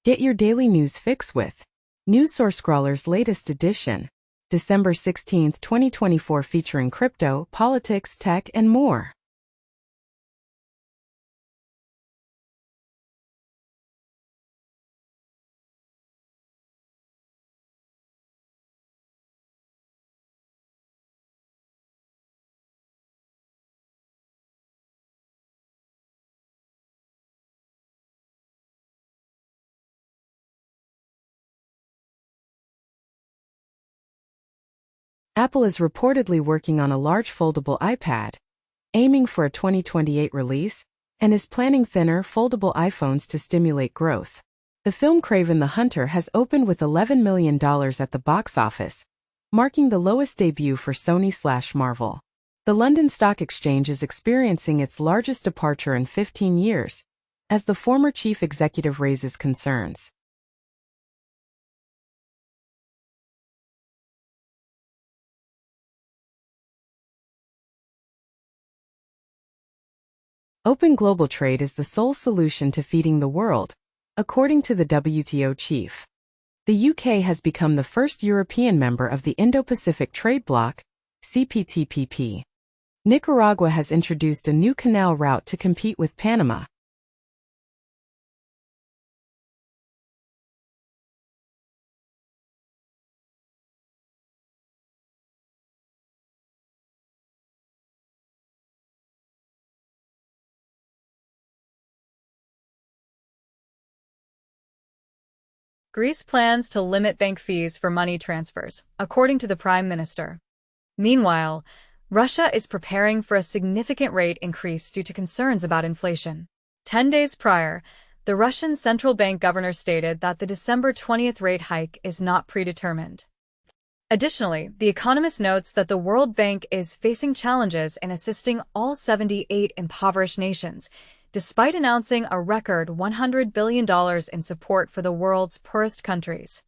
Get your daily news fix with NewsSourceScrawler's latest edition, December 16, 2024, featuring crypto, politics, tech, and more. Apple is reportedly working on a large foldable iPad, aiming for a 2028 release, and is planning thinner, foldable iPhones to stimulate growth. The film Kraven the Hunter has opened with $11 million at the box office, marking the lowest debut for Sony/Marvel. The London Stock Exchange is experiencing its largest departure in 15 years, as the former chief executive raises concerns. Open global trade is the sole solution to feeding the world, according to the WTO chief. The UK has become the first European member of the Indo-Pacific Trade Bloc, CPTPP. Nicaragua has introduced a new canal route to compete with Panama. Greece plans to limit bank fees for money transfers, according to the Prime Minister. Meanwhile, Russia is preparing for a significant rate increase due to concerns about inflation. 10 days prior, the Russian central bank governor stated that the December 20th rate hike is not predetermined. Additionally, The Economist notes that the World Bank is facing challenges in assisting all 78 impoverished nations, despite announcing a record $100 billion in support for the world's poorest countries.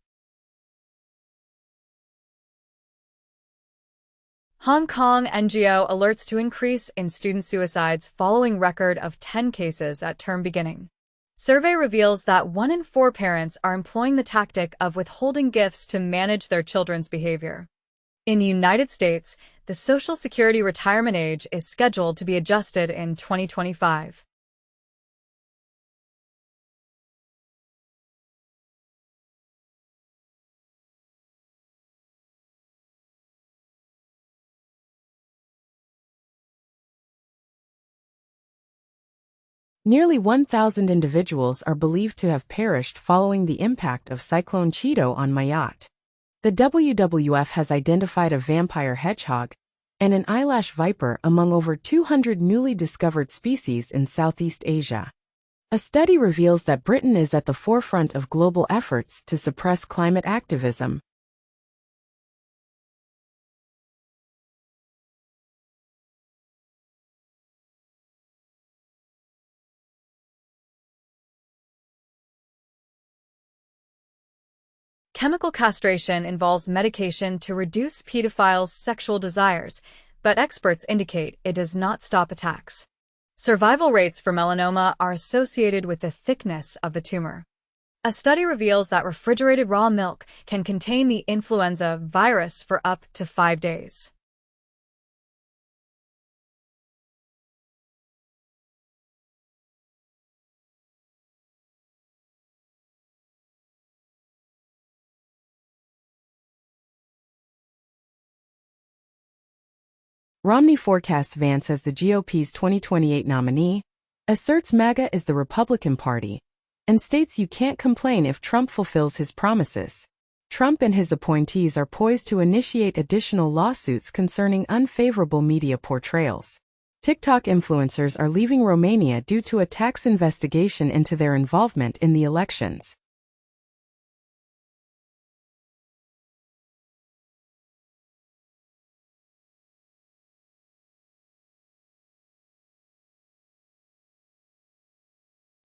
Hong Kong NGO alerts to increase in student suicides following record of 10 cases at term beginning. Survey reveals that 1 in 4 parents are employing the tactic of withholding gifts to manage their children's behavior. In the United States, the Social Security retirement age is scheduled to be adjusted in 2025. Nearly 1,000 individuals are believed to have perished following the impact of Cyclone Cheeto on Mayotte. The WWF has identified a vampire hedgehog and an eyelash viper among over 200 newly discovered species in Southeast Asia. A study reveals that Britain is at the forefront of global efforts to suppress climate activism. Chemical castration involves medication to reduce pedophiles' sexual desires, but experts indicate it does not stop attacks. Survival rates for melanoma are associated with the thickness of the tumor. A study reveals that refrigerated raw milk can contain the influenza virus for up to 5 days. Romney forecasts Vance as the GOP's 2028 nominee, asserts MAGA is the Republican Party, and states you can't complain if Trump fulfills his promises. Trump and his appointees are poised to initiate additional lawsuits concerning unfavorable media portrayals. TikTok influencers are leaving Romania due to a tax investigation into their involvement in the elections.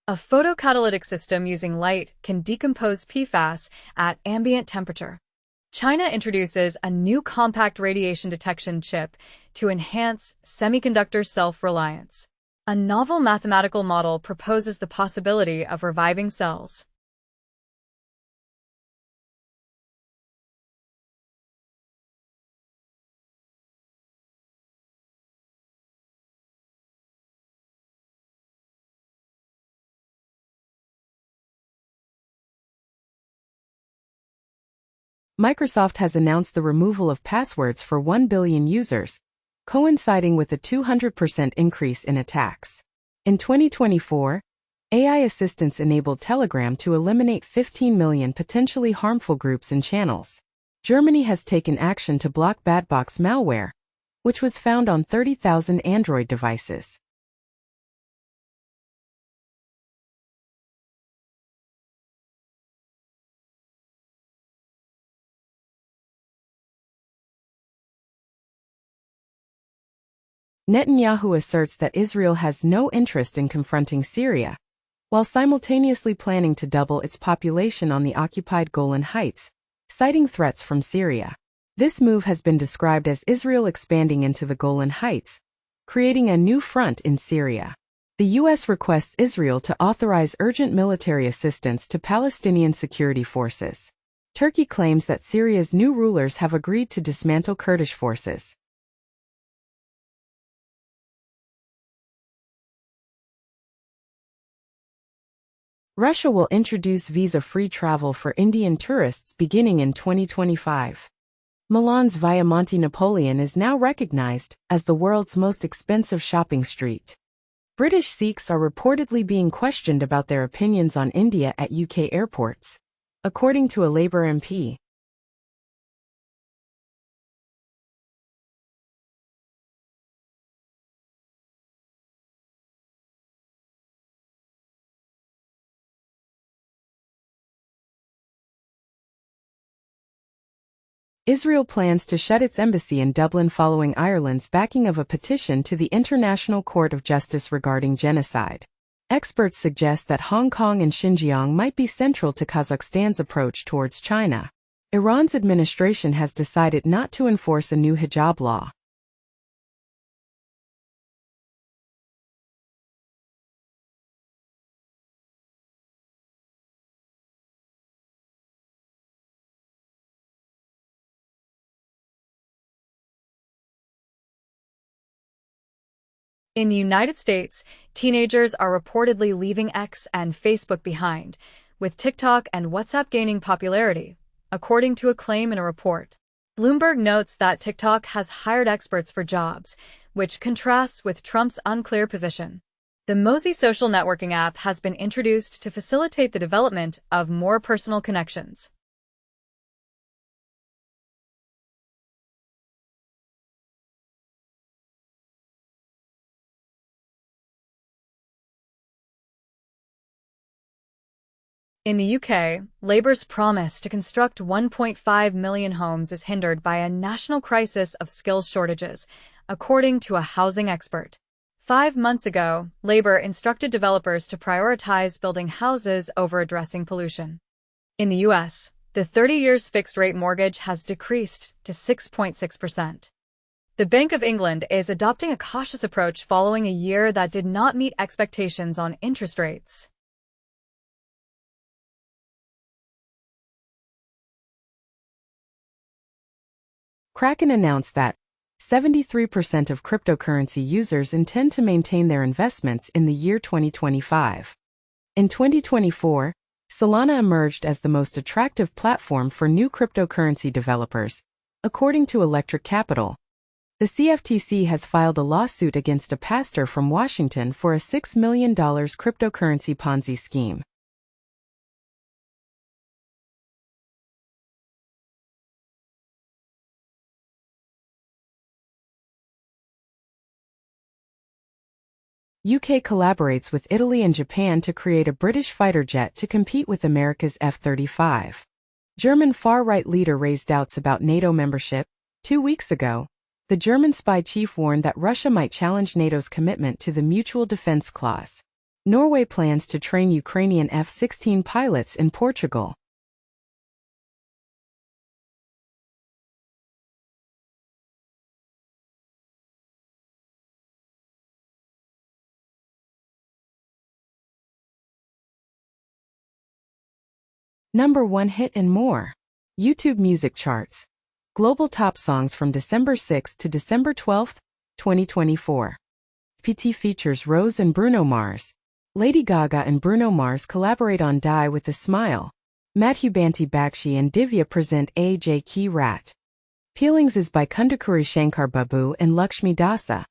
A photocatalytic system using light can decompose PFAS at ambient temperature. China introduces a new compact radiation detection chip to enhance semiconductor self-reliance. A novel mathematical model proposes the possibility of reviving cells. Microsoft has announced the removal of passwords for 1 billion users, coinciding with a 200% increase in attacks. In 2024, AI assistants enabled Telegram to eliminate 15 million potentially harmful groups and channels. Germany has taken action to block badbox malware, which was found on 30,000 Android devices. Netanyahu asserts that Israel has no interest in confronting Syria, while simultaneously planning to double its population on the occupied Golan Heights, citing threats from Syria. This move has been described as Israel expanding into the Golan Heights, creating a new front in Syria. The U.S. requests Israel to authorize urgent military assistance to Palestinian security forces. Turkey claims that Syria's new rulers have agreed to dismantle Kurdish forces. Russia will introduce visa-free travel for Indian tourists beginning in 2025. Milan's Via Monte Napoleon is now recognized as the world's most expensive shopping street. British Sikhs are reportedly being questioned about their opinions on India at UK airports, according to a Labour MP. Israel plans to shut its embassy in Dublin following Ireland's backing of a petition to the International Court of Justice regarding genocide. Experts suggest that Hong Kong and Xinjiang might be central to Kazakhstan's approach towards China. Iran's administration has decided not to enforce a new hijab law. In the United States, teenagers are reportedly leaving X and Facebook behind, with TikTok and WhatsApp gaining popularity, according to a claim in a report. Bloomberg notes that TikTok has hired experts for jobs, which contrasts with Trump's unclear position. The Mosey social networking app has been introduced to facilitate the development of more personal connections. In the UK, Labour's promise to construct 1.5 million homes is hindered by a national crisis of skills shortages, according to a housing expert. 5 months ago, Labour instructed developers to prioritize building houses over addressing pollution. In the US, the 30 years fixed-rate mortgage has decreased to 6.6%. The Bank of England is adopting a cautious approach following a year that did not meet expectations on interest rates. Kraken announced that 73% of cryptocurrency users intend to maintain their investments in the year 2025. In 2024, Solana emerged as the most attractive platform for new cryptocurrency developers, according to Electric Capital. The CFTC has filed a lawsuit against a pastor from Washington for a $6 million cryptocurrency Ponzi scheme. UK collaborates with Italy and Japan to create a British fighter jet to compete with America's F-35. German far-right leader raised doubts about NATO membership. 2 weeks ago, the German spy chief warned that Russia might challenge NATO's commitment to the Mutual Defense Clause. Norway plans to train Ukrainian F-16 pilots in Portugal. Number 1 hit and more. YouTube Music Charts. Global Top Songs from December 6 to December 12, 2024. PT features Rose and Bruno Mars. Lady Gaga and Bruno Mars collaborate on Die with a Smile. Madhubanti Bakshi and Divya present A. J. Ki Rat. Peelings is by Kundakuri Shankar Babu and Lakshmi Dasa.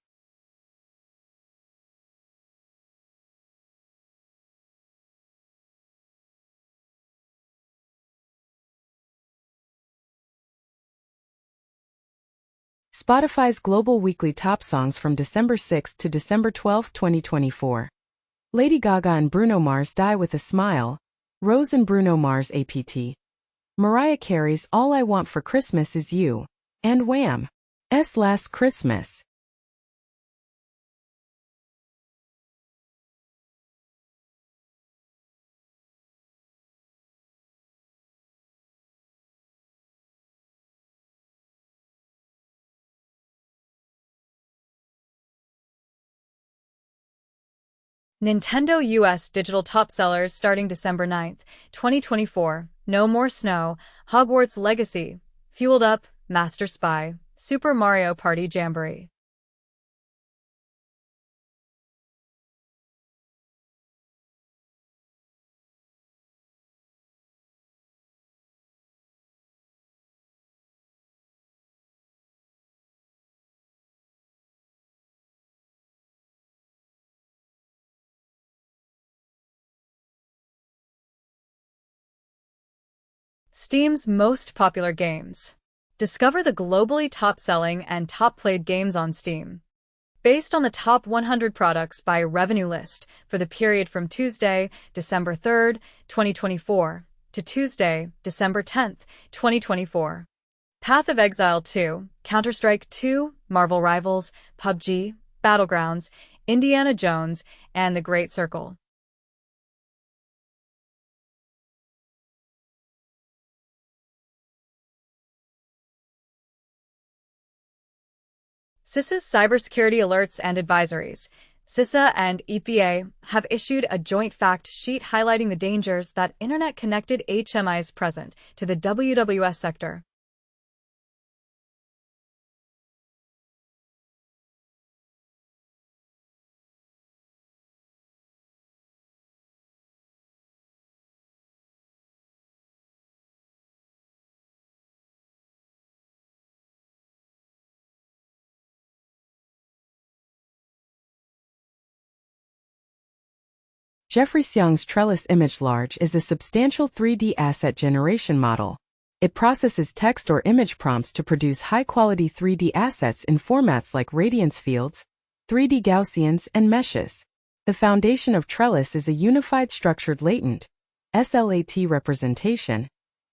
Spotify's global weekly top songs from December 6 to December 12, 2024. Lady Gaga and Bruno Mars Die with a Smile. Rose and Bruno Mars APT. Mariah Carey's All I Want for Christmas Is You. And Wham's Last Christmas. Nintendo US digital top sellers starting December 9, 2024. No More Snow, Hogwarts Legacy, Fueled Up, Master Spy, Super Mario Party Jamboree. Steam's most popular games. Discover the globally top-selling and top-played games on Steam. Based on the top 100 products by revenue list for the period from Tuesday, December 3, 2024, to Tuesday, December 10, 2024. Path of Exile 2, Counter-Strike 2, Marvel Rivals, PUBG, Battlegrounds, Indiana Jones, and The Great Circle. CISA's cybersecurity alerts and advisories. CISA and EPA have issued a joint fact sheet highlighting the dangers that internet-connected HMIs present to the WWS sector. Jeffrey Seung's Trellis Image Large is a substantial 3D asset generation model. It processes text or image prompts to produce high-quality 3D assets in formats like radiance fields, 3D Gaussians, and meshes. The foundation of Trellis is a unified structured latent SLAT representation,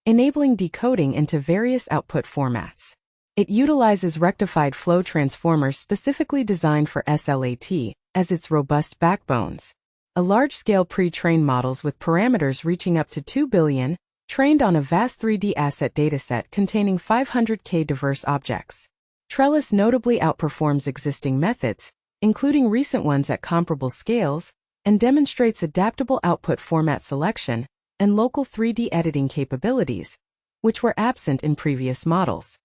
enabling decoding into various output formats. It utilizes rectified flow transformers specifically designed for SLAT as its robust backbones. A large-scale pre-trained models with parameters reaching up to 2 billion, trained on a vast 3D asset dataset containing 500K diverse objects. Trellis notably outperforms existing methods, including recent ones at comparable scales, and demonstrates adaptable output format selection and local 3D editing capabilities, which were absent in previous models.